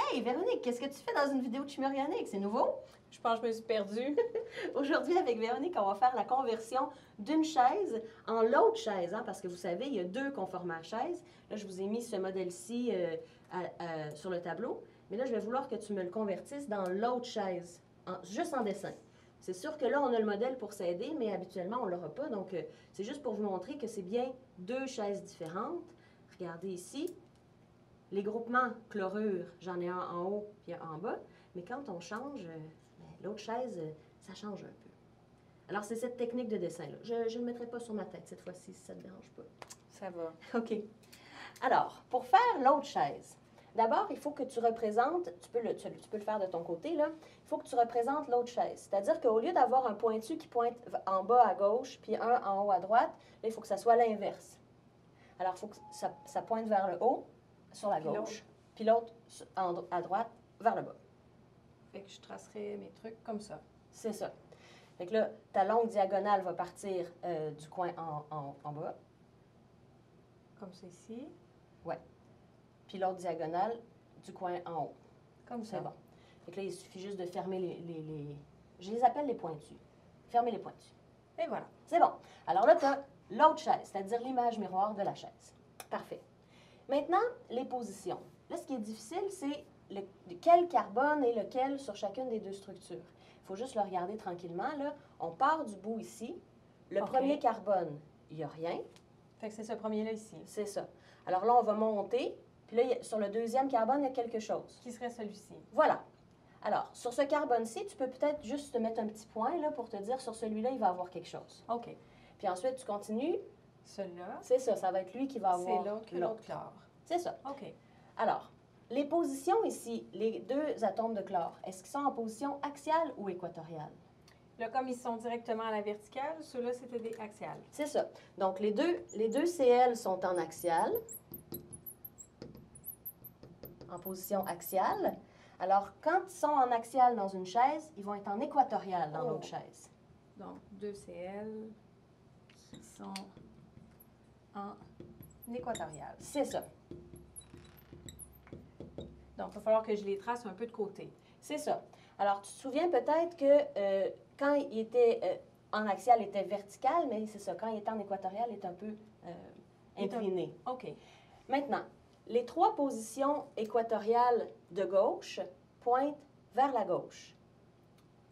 Hey Véronique, qu'est-ce que tu fais dans une vidéo de chimie organique? C'est nouveau? Je pense que je me suis perdue. Aujourd'hui, avec Véronique, on va faire la conversion d'une chaise en l'autre chaise, hein, parce que vous savez, il y a deux conformants à chaise. Là, je vous ai mis ce modèle-ci sur le tableau, mais là, je vais vouloir que tu me le convertisses dans l'autre chaise, juste en dessin. C'est sûr que là, on a le modèle pour s'aider, mais habituellement, on ne l'aura pas. Donc, c'est juste pour vous montrer que c'est bien deux chaises différentes. Regardez ici. Les groupements chlorure, j'en ai un en haut puis un en bas. Mais quand on change, l'autre chaise, ça change un peu. Alors, c'est cette technique de dessin-là. Je ne le mettrai pas sur ma tête cette fois-ci, si ça ne te dérange pas. Ça va. OK. Alors, pour faire l'autre chaise, d'abord, il faut que tu représentes, tu peux le faire de ton côté, là, il faut que tu représentes l'autre chaise. C'est-à-dire qu'au lieu d'avoir un pointu qui pointe en bas à gauche puis un en haut à droite, là, il faut que ça soit l'inverse. Alors, il faut que ça pointe vers le haut, sur la gauche, puis l'autre à droite, vers le bas. Fait que je tracerai mes trucs comme ça. C'est ça. Fait que là, ta longue diagonale va partir du coin en bas. Comme ça ici. Ouais. Puis l'autre diagonale du coin en haut. Comme ça. C'est bon. Fait que là, il suffit juste de fermer les... Je les appelle les pointus. Fermer les pointus. Et voilà. C'est bon. Alors là, tu as l'autre chaise, c'est-à-dire l'image miroir de la chaise. Parfait. Maintenant, les positions. Là, ce qui est difficile, c'est quel carbone est lequel sur chacune des deux structures. Il faut juste le regarder tranquillement. Là. On part du bout ici. Le premier carbone, il n'y a rien. Fait que c'est ce premier-là ici. C'est ça. Alors là, on va monter. Puis là, sur le deuxième carbone, il y a quelque chose. Qui serait celui-ci? Voilà. Alors, sur ce carbone-ci, tu peux peut-être juste te mettre un petit point là, pour te dire sur celui-là, il va avoir quelque chose. OK. Puis ensuite, tu continues. Celui-là. C'est ça, ça va être lui qui va avoir C'est l'autre que l'autre chlore. C'est ça. OK. Alors, les positions ici, les deux atomes de chlore, est-ce qu'ils sont en position axiale ou équatoriale? Là, comme ils sont directement à la verticale, ceux-là, c'était des axiales. C'est ça. Donc, les deux Cl sont en axiale, en position axiale. Alors, quand ils sont en axiale dans une chaise, ils vont être en équatoriale dans l'autre chaise. Donc, deux Cl qui sont en équatoriale. C'est ça. Donc, il va falloir que je les trace un peu de côté. C'est ça. Alors, tu te souviens peut-être que quand il était en axial, il était vertical, mais c'est ça, quand il était en équatorial, il est un peu incliné. OK. Maintenant, les trois positions équatoriales de gauche pointent vers la gauche.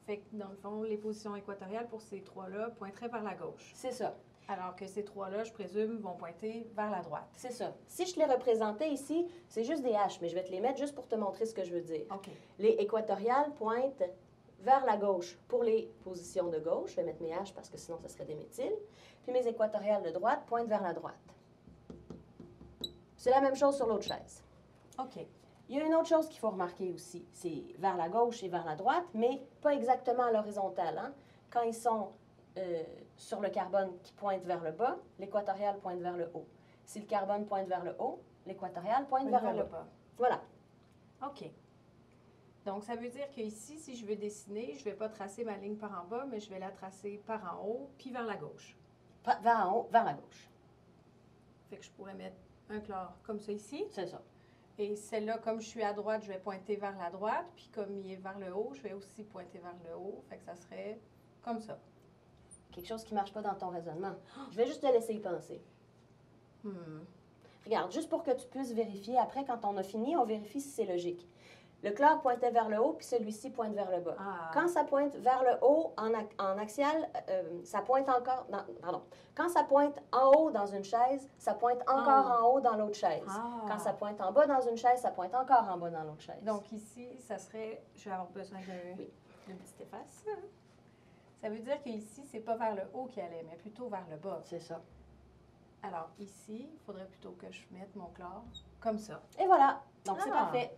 Fait que, dans le fond, les positions équatoriales pour ces trois-là pointeraient vers la gauche. C'est ça. Alors que ces trois-là, je présume, vont pointer vers la droite. C'est ça. Si je te les représentais ici, c'est juste des H, mais je vais te les mettre juste pour te montrer ce que je veux dire. OK. Les équatoriales pointent vers la gauche pour les positions de gauche. Je vais mettre mes H parce que sinon, ce serait des méthyles. Puis mes équatoriales de droite pointent vers la droite. C'est la même chose sur l'autre chaise. OK. Il y a une autre chose qu'il faut remarquer aussi. C'est vers la gauche et vers la droite, mais pas exactement à l'horizontale. Hein? Quand ils sont sur le carbone qui pointe vers le bas, l'équatorial pointe vers le haut. Si le carbone pointe vers le haut, l'équatorial pointe vers le bas. Voilà. OK. Donc, ça veut dire qu'ici, si je veux dessiner, je ne vais pas tracer ma ligne par en bas, mais je vais la tracer par en haut, puis vers la gauche. Vers en haut, vers la gauche. Fait que je pourrais mettre un chlore comme ça ici. C'est ça. Et celle-là, comme je suis à droite, je vais pointer vers la droite. Puis comme il est vers le haut, je vais aussi pointer vers le haut. Fait que ça serait comme ça. Quelque chose qui ne marche pas dans ton raisonnement. Je vais juste te laisser y penser. Regarde, juste pour que tu puisses vérifier. Après, quand on a fini, on vérifie si c'est logique. Le chlore pointait vers le haut, puis celui-ci pointe vers le bas. Ah. Quand ça pointe vers le haut en axial, ça pointe encore... pardon. Quand ça pointe en haut dans une chaise, ça pointe encore en haut dans l'autre chaise. Ah. Quand ça pointe en bas dans une chaise, ça pointe encore en bas dans l'autre chaise. Donc ici, ça serait... Je vais avoir besoin d'une petite efface. Ça veut dire qu'ici, c'est pas vers le haut qu'il allait, mais plutôt vers le bas. C'est ça. Alors ici, il faudrait plutôt que je mette mon chlore comme ça. Et voilà. Donc, c'est parfait.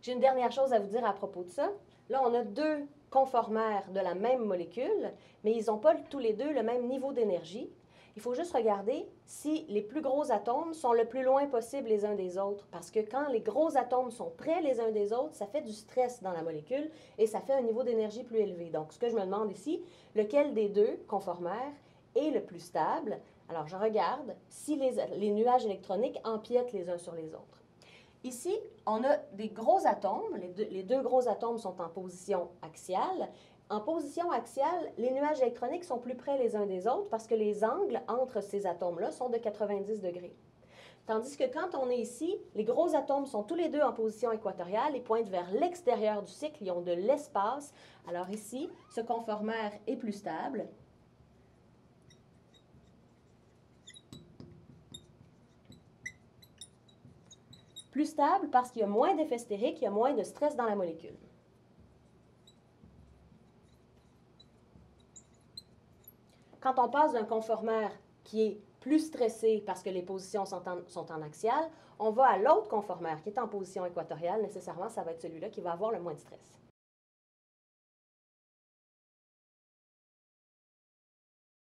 J'ai une dernière chose à vous dire à propos de ça. Là, on a deux conformères de la même molécule, mais ils n'ont pas tous les deux le même niveau d'énergie. Il faut juste regarder si les plus gros atomes sont le plus loin possible les uns des autres, parce que quand les gros atomes sont près les uns des autres, ça fait du stress dans la molécule et ça fait un niveau d'énergie plus élevé. Donc, ce que je me demande ici, lequel des deux conformères est le plus stable? Alors, je regarde si les nuages électroniques empiètent les uns sur les autres. Ici, on a des gros atomes. Les deux gros atomes sont en position axiale. En position axiale, les nuages électroniques sont plus près les uns des autres parce que les angles entre ces atomes-là sont de 90 degrés. Tandis que quand on est ici, les gros atomes sont tous les deux en position équatoriale et pointent vers l'extérieur du cycle, ils ont de l'espace. Alors ici, ce conformère est plus stable. Plus stable parce qu'il y a moins d'effet stérique, il y a moins de stress dans la molécule. Quand on passe d'un conformère qui est plus stressé parce que les positions sont en axiale, on va à l'autre conformère qui est en position équatoriale. Nécessairement, ça va être celui-là qui va avoir le moins de stress.